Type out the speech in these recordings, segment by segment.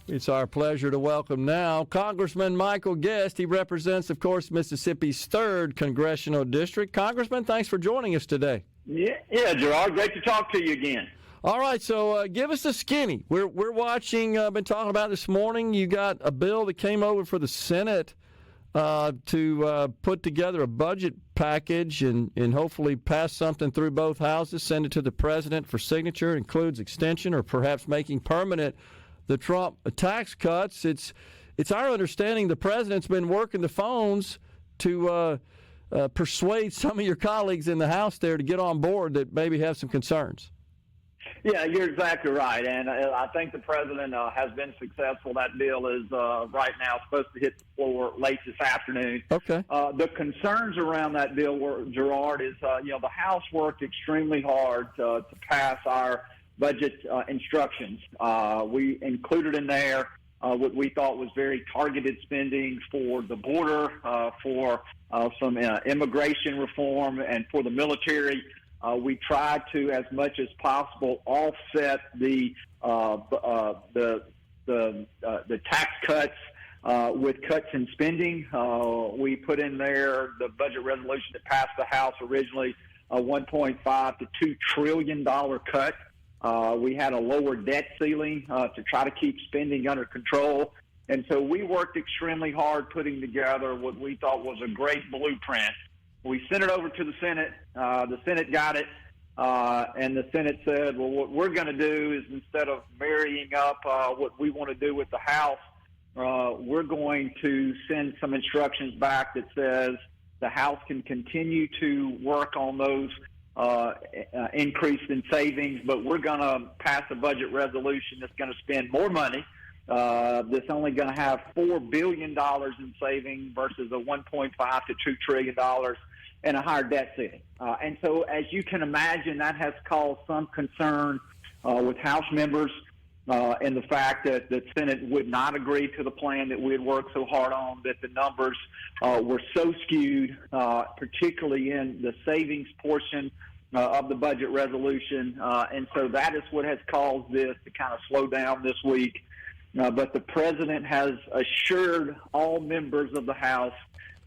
It's our pleasure to welcome now Congressman Michael Guest. He represents, of course, Mississippi's 3rd Congressional District. Congressman, thanks for joining us today. Yeah, Gerard, great to talk to you again. All right, so give us the skinny. We're watching, been talking about this morning, you got a bill that came over for the Senate to put together a budget package and hopefully pass something through both houses, send it to the president for signature, includes extension or perhaps making permanent the Trump tax cuts. It's our understanding the president's been working the phones to persuade some of your colleagues in the House there to get on board that maybe have some concerns. Yeah, you're exactly right, and I think the president has been successful. That bill is right now supposed to hit the floor late this afternoon. Okay. The concerns around that bill, Gerard, is the House worked extremely hard to pass our budget instructions. We included in there what we thought was very targeted spending for the border, for some immigration reform, and for the military. We tried to, as much as possible, offset the tax cuts with cuts in spending. We put in there the budget resolution that passed the House originally, a $1.5 to $2 trillion cut. We had a lower debt ceiling to try to keep spending under control. And so we worked extremely hard putting together what we thought was a great blueprint. We sent it over to the Senate. The Senate got it. And the Senate said, well, what we're going to do is instead of marrying up what we want to do with the House, we're going to send some instructions back that says the House can continue to work on those increase in savings, but we're going to pass a budget resolution that's going to spend more money, that's only going to have $4 billion in savings versus a $1.5 to $2 trillion and a higher debt ceiling. And so, as you can imagine, that has caused some concern with House members and the fact that the Senate would not agree to the plan that we had worked so hard on, that the numbers were so skewed, particularly in the savings portion of the budget resolution. And so that is what has caused this to kind of slow down this week. But the president has assured all members of the House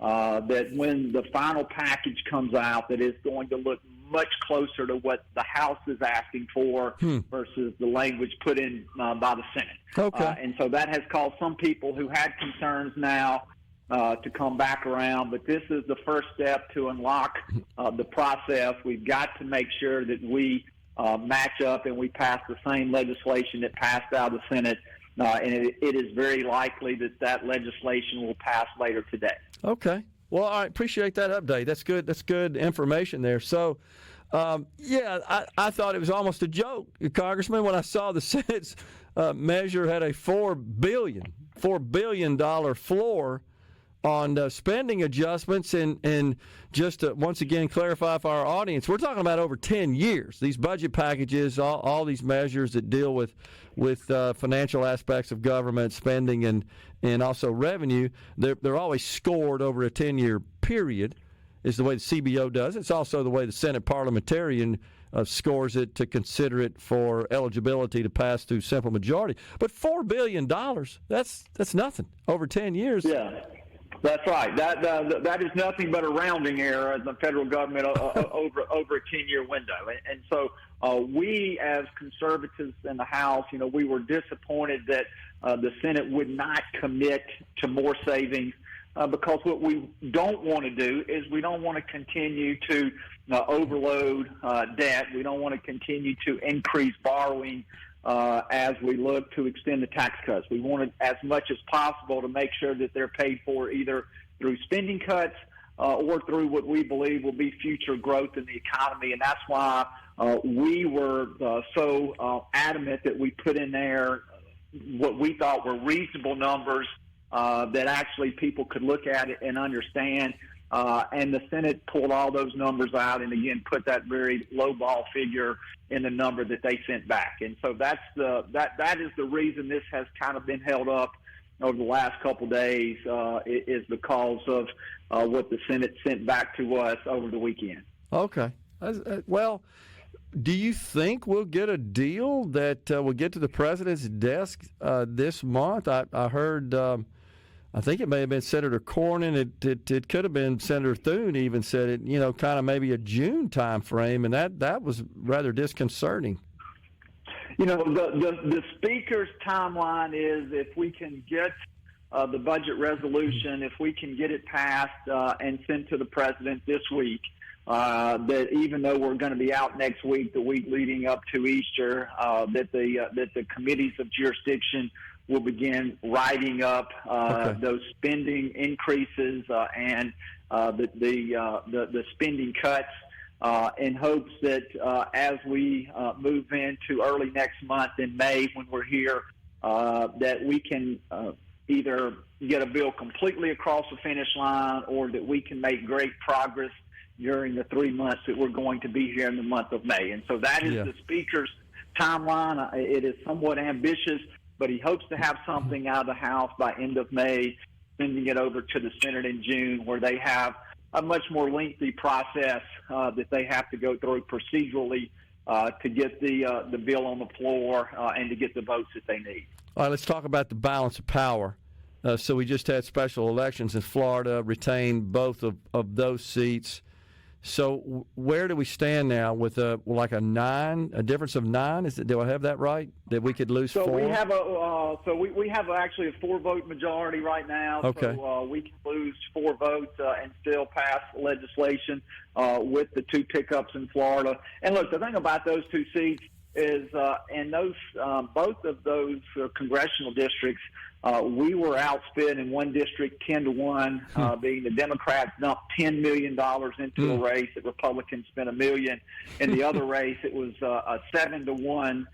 that when the final package comes out, that it's going to look much closer to what the House is asking for versus the language put in by the Senate. Okay. And so that has caused some people who had concerns now to come back around. But this is the first step to unlock the process. We've got to make sure that we match up and we pass the same legislation that passed out of the Senate. And it is very likely that that legislation will pass later today. Okay. Well, I appreciate that update. That's good. That's good information there. So, I thought it was almost a joke, Congressman, when I saw the Senate's measure had a $4 billion floor on spending adjustments, and just to once again clarify for our audience, we're talking about over 10 years. These budget packages, all these measures that deal with financial aspects of government spending and also revenue, they're always scored over a 10-year period, is the way the CBO does. It's also the way the Senate parliamentarian scores it to consider it for eligibility to pass through simple majority. But $4 billion, that's nothing over 10 years. Yeah. That's right. That is nothing but a rounding error in the federal government over a 10-year window. And so we, as conservatives in the House, we were disappointed that the Senate would not commit to more savings because what we don't want to do is we don't want to continue to overload debt. We don't want to continue to increase borrowing as we look to extend the tax cuts. We wanted as much as possible to make sure that they're paid for either through spending cuts or through what we believe will be future growth in the economy. And that's why we were so adamant that we put in there what we thought were reasonable numbers that actually people could look at it and understand. And the Senate pulled all those numbers out and, again, put that very low-ball figure in the number that they sent back. And so that is the reason this has kind of been held up over the last couple of days is because of what the Senate sent back to us over the weekend. Okay. Well, do you think we'll get a deal that will get to the president's desk this month? I heard, I think it may have been Senator Cornyn. It could have been Senator Thune even said it, kind of maybe a June time frame, and that was rather disconcerting. The Speaker's timeline is if we can get the budget resolution, if we can get it passed and sent to the president this week, that even though we're going to be out next week, the week leading up to Easter, that the committees of jurisdiction will begin writing up those spending increases and the spending cuts in hopes that as we move into early next month in May when we're here, that we can either get a bill completely across the finish line or that we can make great progress during the 3 months that we're going to be here in the month of May. And so that is the Speaker's timeline. It is somewhat ambitious, but he hopes to have something out of the House by end of May, sending it over to the Senate in June, where they have a much more lengthy process that they have to go through procedurally to get the bill on the floor and to get the votes that they need. All right, let's talk about the balance of power. So we just had special elections in Florida, retained both of those seats. So where do we stand now with a difference of 9? Do I have that right? That we could lose 4? So we have we have actually a 4-vote majority right now. Okay. So we can lose 4 votes and still pass legislation with the 2 pickups in Florida. And look, the thing about those 2 seats is, in those both of those congressional districts, we were outspent in one district 10-1, being the Democrats dumped $10 million into a race that Republicans spent $1 million. In the other race, it was a 7-1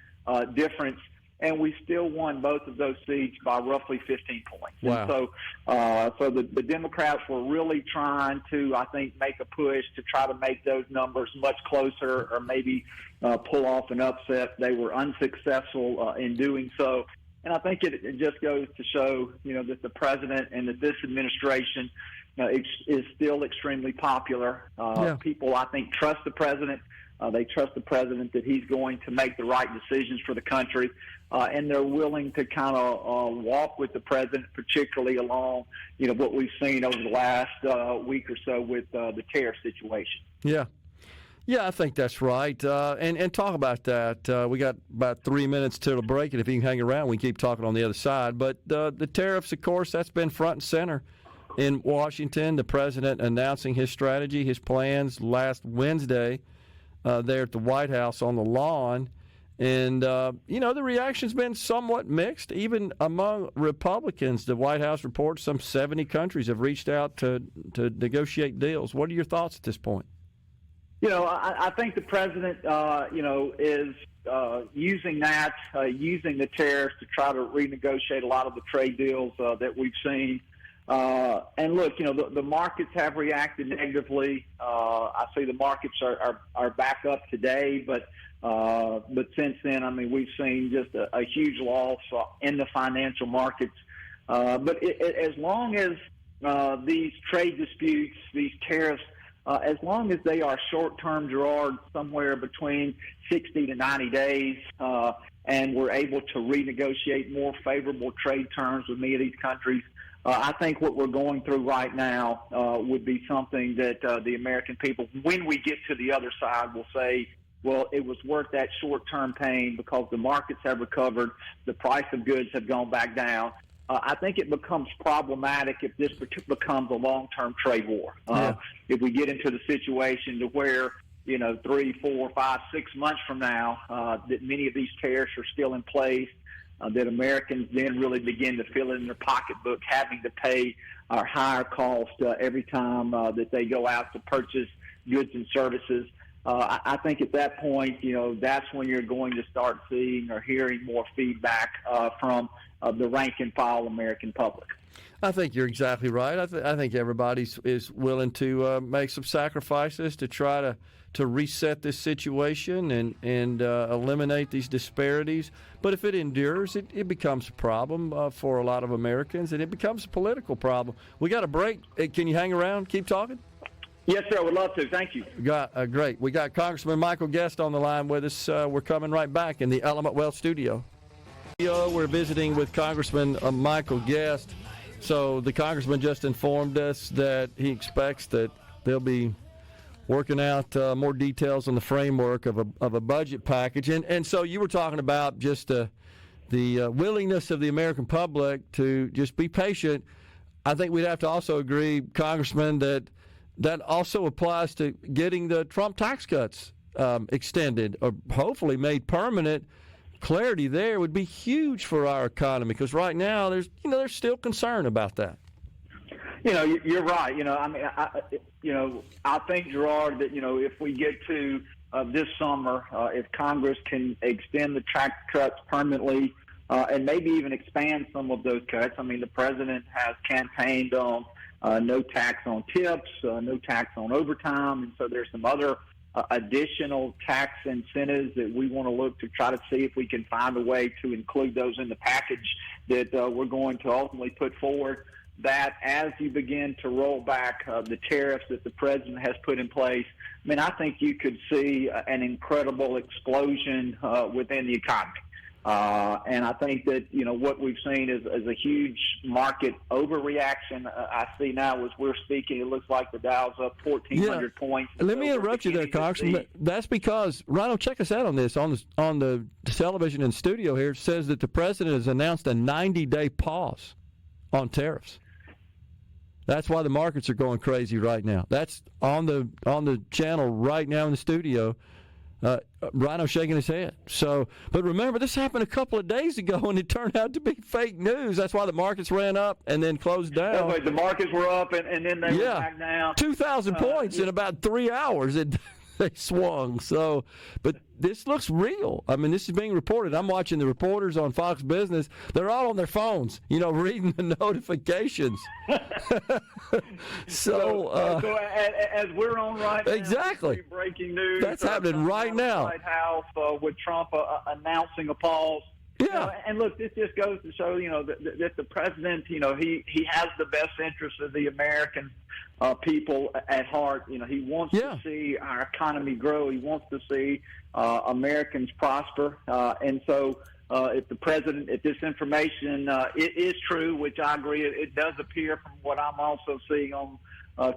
difference, and we still won both of those seats by roughly 15 points. Wow. And so the Democrats were really trying to, I think, make a push to try to make those numbers much closer or maybe pull off an upset. They were unsuccessful in doing so. And I think it just goes to show, that the president and that this administration is still extremely popular. People, I think, trust the president. They trust the president that he's going to make the right decisions for the country, and they're willing to kind of walk with the president, particularly along, what we've seen over the last week or so with the tariff situation. Yeah, I think that's right. And talk about that. We got about 3 minutes till the break, and if you can hang around, we can keep talking on the other side. But the tariffs, of course, that's been front and center in Washington. The president announcing his strategy, his plans last Wednesday there at the White House on the lawn. And, the reaction's been somewhat mixed, even among Republicans. The White House reports some 70 countries have reached out to negotiate deals. What are your thoughts at this point? I think the president, is using the tariffs to try to renegotiate a lot of the trade deals that we've seen. And look, the markets have reacted negatively. I see the markets are back up today, but since then, we've seen just a huge loss in the financial markets. But as long as these trade disputes, these tariffs, as long as they are short-term drawers somewhere between 60 to 90 days, and we're able to renegotiate more favorable trade terms with many of these countries, I think what we're going through right now would be something that the American people, when we get to the other side, will say, well, it was worth that short-term pain because the markets have recovered, the price of goods have gone back down. I think it becomes problematic if this becomes a long-term trade war. If we get into the situation to where, 3, 4, 5, 6 months from now, that many of these tariffs are still in place, that Americans then really begin to feel it in their pocketbook, having to pay our higher cost every time that they go out to purchase goods and services. I think at that point, that's when you're going to start seeing or hearing more feedback from the rank and file American public. I think you're exactly right. I think everybody is willing to make some sacrifices to try to reset this situation and eliminate these disparities. But if it endures, it becomes a problem for a lot of Americans, and it becomes a political problem. We got a break. Can you hang around? Keep talking? Yes, sir. I would love to. Thank you. Great. We got Congressman Michael Guest on the line with us. We're coming right back in the Element Wealth studio. We're visiting with Congressman Michael Guest. So the congressman just informed us that he expects that they'll be working out more details on the framework of a budget package. And so you were talking about just the willingness of the American public to just be patient. I think we'd have to also agree, Congressman, that also applies to getting the Trump tax cuts extended or hopefully made permanent. Clarity there would be huge for our economy because right now there's still concern about that. You're right. I think, Gerard, that if we get to this summer, if Congress can extend the tax cuts permanently and maybe even expand some of those cuts. I mean, the president has campaigned on no tax on tips, no tax on overtime, and so there's some other additional tax incentives that we want to look to try to see if we can find a way to include those in the package that we're going to ultimately put forward. That as you begin to roll back the tariffs that the president has put in place, I mean, I think you could see an incredible explosion within the economy. And I think that, what we've seen is a huge market overreaction. I see now as we're speaking, it looks like the Dow's up 1,400 points. Let me interrupt you there, Congressman. That's because, Rhino, check us out on this. On the television and studio here, it says that the president has announced a 90-day pause on tariffs. That's why the markets are going crazy right now. That's on the channel right now in the studio. Rhino shaking his head. So, but remember, this happened a couple of days ago, and it turned out to be fake news. That's why the markets ran up and then closed down. The markets were up, and then they were back down. 2,000 points in about 3 hours. They swung. So, but this looks real. I mean, this is being reported. I'm watching the reporters on Fox Business. They're all on their phones, reading the notifications. So as we're on right now, exactly breaking news. That's happening right now. White House with Trump announcing a pause. Yeah. And look, this just goes to show, that the president, he has the best interests of the American people at heart. He wants to see our economy grow. He wants to see Americans prosper. And so if the president, if this information it is true, which I agree, it does appear from what I'm also seeing on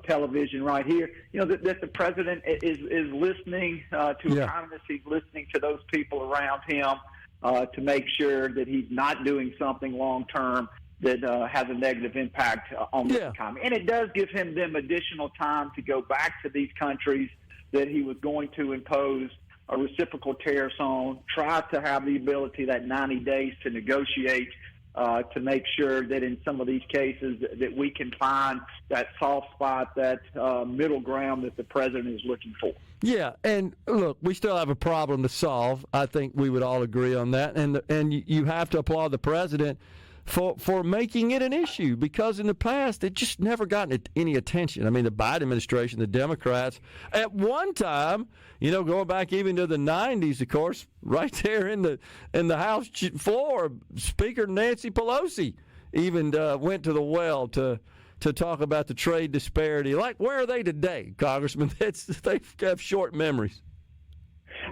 television right here, that the president is listening to economists. He's listening to those people around him to make sure that he's not doing something long-term that has a negative impact on the economy. And it does give them additional time to go back to these countries that he was going to impose a reciprocal tariffs on, try to have the ability, that 90 days to negotiate to make sure that in some of these cases that we can find that soft spot, that middle ground that the president is looking for. Yeah, and look, we still have a problem to solve. I think we would all agree on that. And you have to applaud the president for making it an issue, because in the past it just never gotten any attention. I mean, the Biden administration, the Democrats, at one time, going back even to the 90s, of course, right there in the House floor, Speaker Nancy Pelosi even went to the well to talk about the trade disparity. Like, where are they today, Congressman? They have short memories.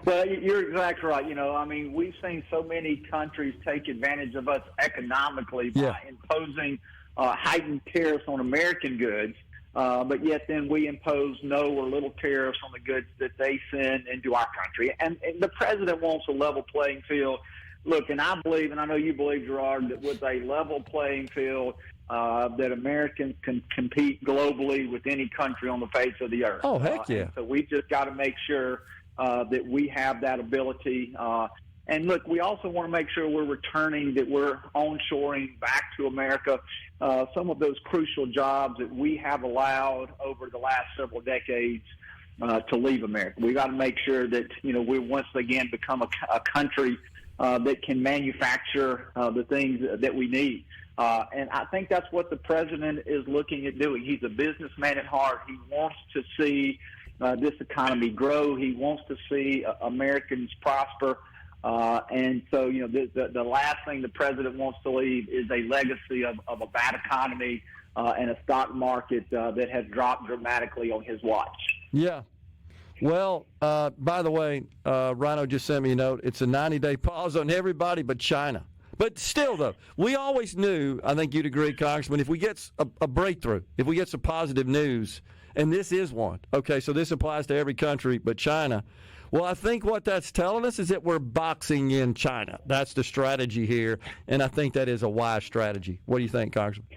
Well, you're exactly right. We've seen so many countries take advantage of us economically by imposing heightened tariffs on American goods, but yet then we impose no or little tariffs on the goods that they send into our country. And the president wants a level playing field. Look, and I believe, and I know you believe, Gerard, that with a level playing field, that Americans can compete globally with any country on the face of the earth. Oh, heck yeah. So we've just got to make sure that we have that ability. And look, we also want to make sure we're returning, that we're onshoring back to America some of those crucial jobs that we have allowed over the last several decades to leave America. We got to make sure that, we once again become a country that can manufacture the things that we need. And I think that's what the president is looking at doing. He's a businessman at heart. He wants to see this economy grow. He wants to see Americans prosper. And so, the last thing the president wants to leave is a legacy of a bad economy and a stock market that has dropped dramatically on his watch. Yeah. Well, by the way, Rhino just sent me a note. It's a 90-day pause on everybody but China. But still, though, we always knew, I think you'd agree, Congressman, if we get a breakthrough, if we get some positive news, and this is one, okay, so this applies to every country but China. Well, I think what that's telling us is that we're boxing in China. That's the strategy here, and I think that is a wise strategy. What do you think, Congressman?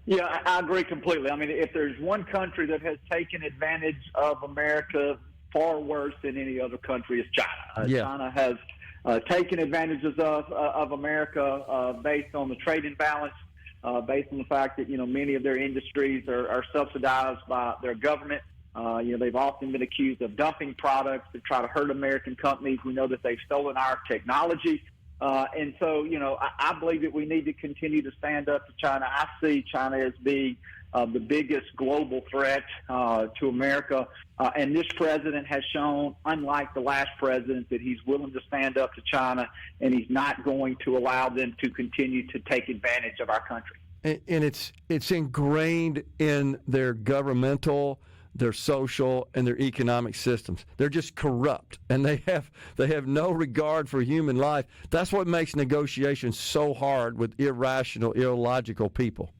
Yeah, I agree completely. I mean, if there's one country that has taken advantage of America far worse than any other country, it's China. China has taken advantages of America based on the trade imbalance, based on the fact that, many of their industries are subsidized by their government. They've often been accused of dumping products to try to hurt American companies. We know that they've stolen our technology. And so, I believe that we need to continue to stand up to China. I see China as being the biggest global threat to America. And this president has shown, unlike the last president, that he's willing to stand up to China, and he's not going to allow them to continue to take advantage of our country. And it's ingrained in their governmental, their social, and their economic systems. They're just corrupt, and they have no regard for human life. That's what makes negotiations so hard with irrational, illogical people.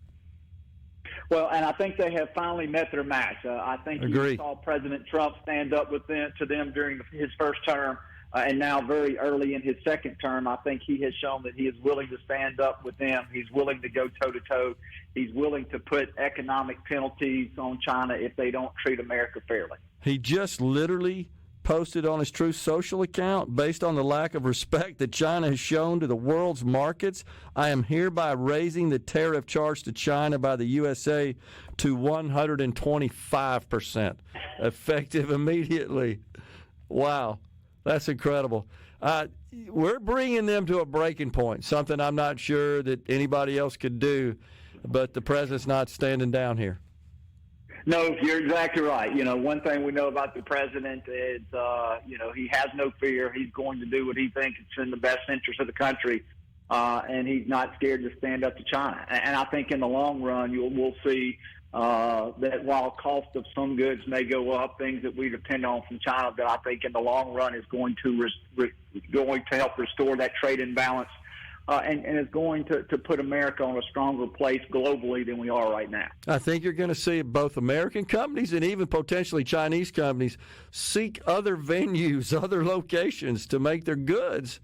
Well, and I think they have finally met their match. I think you saw President Trump stand up to them during his first term, and now very early in his second term, I think he has shown that he is willing to stand up with them. He's willing to go toe-to-toe. He's willing to put economic penalties on China if they don't treat America fairly. He just literally posted on his Truth Social account, based on the lack of respect that China has shown to the world's markets, I am hereby raising the tariff charge to China by the USA to 125%, effective immediately. Wow, that's incredible. We're bringing them to a breaking point, something I'm not sure that anybody else could do, but the president's not standing down here. No, you're exactly right. One thing we know about the president is, he has no fear. He's going to do what he thinks is in the best interest of the country, and he's not scared to stand up to China. And I think in the long run, we'll see that while cost of some goods may go up, things that we depend on from China, that I think in the long run is going to help restore that trade imbalance. And is going to put America on a stronger place globally than we are right now. I think you're going to see both American companies and even potentially Chinese companies seek other venues, other locations to make their goods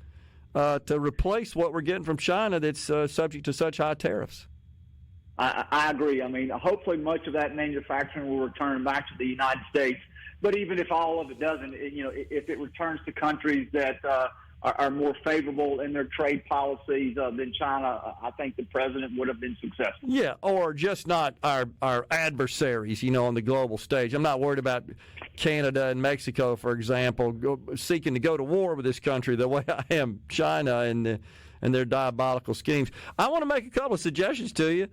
to replace what we're getting from China that's subject to such high tariffs. I agree. I mean, hopefully much of that manufacturing will return back to the United States. But even if all of it doesn't, if it returns to countries that are more favorable in their trade policies than China, I think the president would have been successful. Yeah, or just not our adversaries, on the global stage. I'm not worried about Canada and Mexico, for example, seeking to go to war with this country the way I am China and their diabolical schemes. I want to make a couple of suggestions to you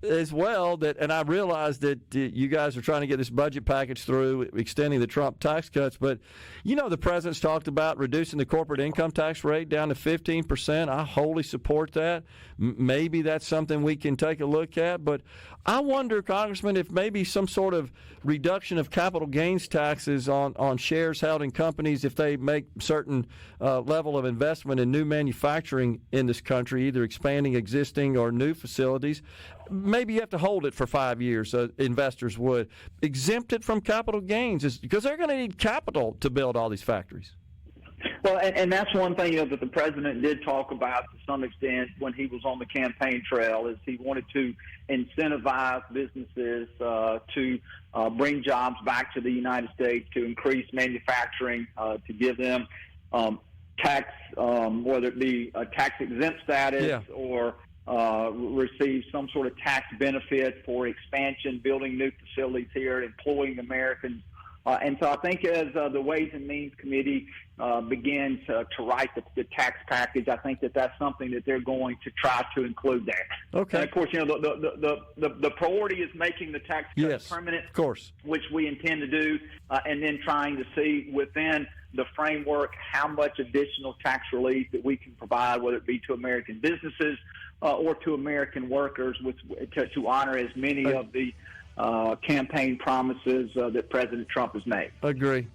as well, and I realize that you guys are trying to get this budget package through, extending the Trump tax cuts, but the president's talked about reducing the corporate income tax rate down to 15%. I wholly support that. Maybe that's something we can take a look at, but I wonder, Congressman, if maybe some sort of reduction of capital gains taxes on shares held in companies if they make certain level of investment in new manufacturing in this country, either expanding existing or new facilities. Maybe you have to hold it for 5 years, investors would. Exempt it from capital gains because they're going to need capital to build all these factories. Well, and that's one thing that the president did talk about to some extent when he was on the campaign trail, is he wanted to incentivize businesses to bring jobs back to the United States, to increase manufacturing, to give them tax, whether it be a tax-exempt status or receive some sort of tax benefit for expansion, building new facilities here, employing Americans And so I think as the Ways and Means Committee begins to write the tax package, I think that's something that they're going to try to include there. Okay. And of course, the priority is making the tax cuts permanent, of course, which we intend to do, and then trying to see within the framework how much additional tax relief that we can provide, whether it be to American businesses or to American workers, to honor as many of the campaign promises that President Trump has made. Agree.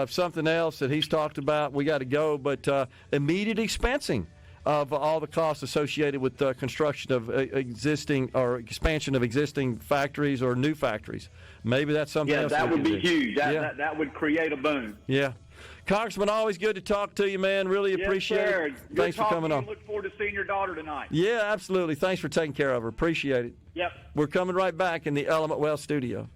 Something else that he's talked about, we got to go, but immediate expensing of all the costs associated with the construction of existing or expansion of existing factories or new factories. Maybe that's something else. Yeah, that would be do. huge. That would create a boom. Yeah. Congressman, always good to talk to you, man. Really appreciate it. Thanks for coming on. Look forward to seeing your daughter tonight. Yeah, absolutely. Thanks for taking care of her. Appreciate it. Yep. We're coming right back in the Element Wealth studio.